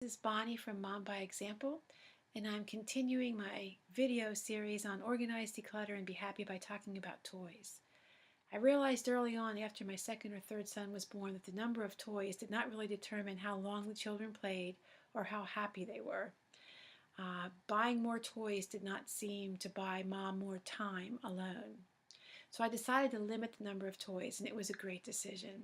This is Bonnie from Mom by Example, and I'm continuing my video series on Organize, Declutter, and Be Happy by talking about toys. I realized early on after my second or third son was born that the number of toys did not really determine how long the children played or how happy they were. Buying more toys did not seem to buy Mom more time alone. So I decided to limit the number of toys, and it was a great decision.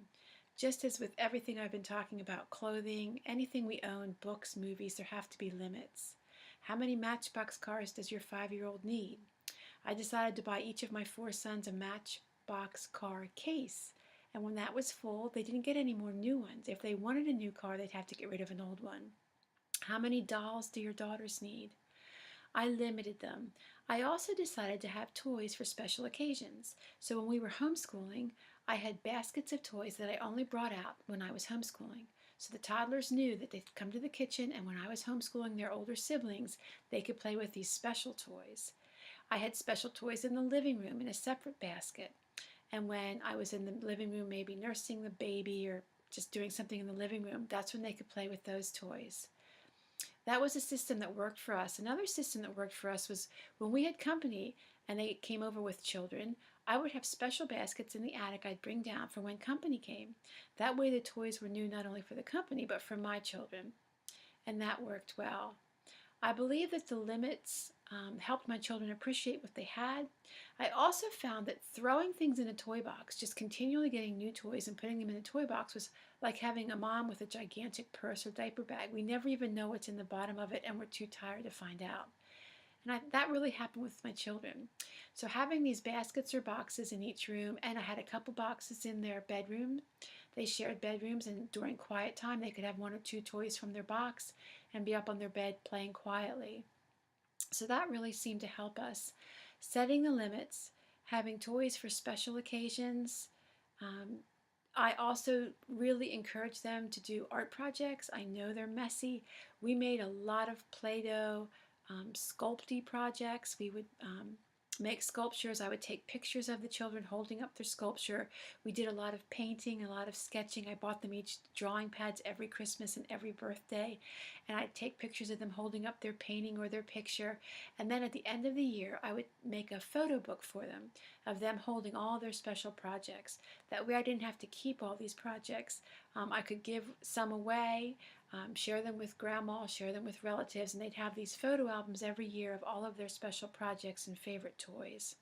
Just as with everything I've been talking about, clothing, anything we own, books, movies, there have to be limits. How many Matchbox cars does your 5-year-old need? I decided to buy each of my 4 sons a Matchbox car case. And when that was full, they didn't get any more new ones. If they wanted a new car, they'd have to get rid of an old one. How many dolls do your daughters need? I limited them. I also decided to have toys for special occasions. So when we were homeschooling, I had baskets of toys that I only brought out when I was homeschooling. So the toddlers knew that they'd come to the kitchen, and when I was homeschooling their older siblings, they could play with these special toys. I had special toys in the living room in a separate basket. And when I was in the living room, maybe nursing the baby or just doing something in the living room, that's when they could play with those toys. That was a system that worked for us. Another system that worked for us was when we had company and they came over with children, I would have special baskets in the attic I'd bring down for when company came. That way the toys were new not only for the company but for my children. And that worked well. I believe that the limits helped my children appreciate what they had. I also found that throwing things in a toy box, just continually getting new toys and putting them in a toy box, was like having a mom with a gigantic purse or diaper bag. We never even know what's in the bottom of it, and we're too tired to find out. And that really happened with my children. So having these baskets or boxes in each room, and I had a couple boxes in their bedroom. They shared bedrooms, and during quiet time they could have 1 or 2 toys from their box and be up on their bed playing quietly. So that really seemed to help us. Setting the limits, having toys for special occasions. I also really encourage them to do art projects. I know they're messy. We made a lot of Play-Doh sculpty projects. We would make sculptures. I would take pictures of the children holding up their sculpture. We did a lot of painting, a lot of sketching. I bought them each drawing pads every Christmas and every birthday, and I'd take pictures of them holding up their painting or their picture. And then at the end of the year, I would make a photo book for them of them holding all their special projects. That way I didn't have to keep all these projects. I could give some away, share them with grandma, share them with relatives, and they'd have these photo albums every year of all of their special projects and favorite toys.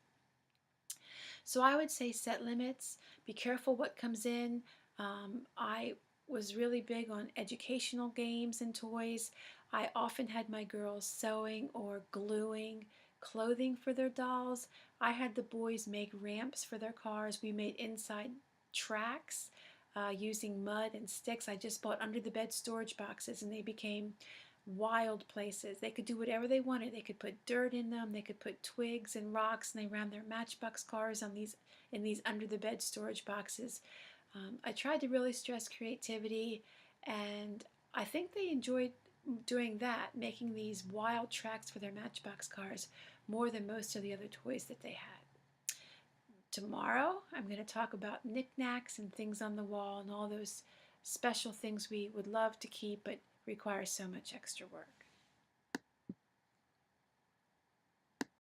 So I would say set limits, be careful what comes in. I was really big on educational games and toys. I often had my girls sewing or gluing clothing for their dolls. I had the boys make ramps for their cars. We made inside tracks using mud and sticks. I just bought under the bed storage boxes, and they became wild places. They could do whatever they wanted. They could put dirt in them, they could put twigs and rocks, and they ran their Matchbox cars on in these under the bed storage boxes. I tried to really stress creativity, and I think they enjoyed doing that, making these wild tracks for their Matchbox cars more than most of the other toys that they had. Tomorrow, I'm going to talk about knickknacks and things on the wall and all those special things we would love to keep but require so much extra work.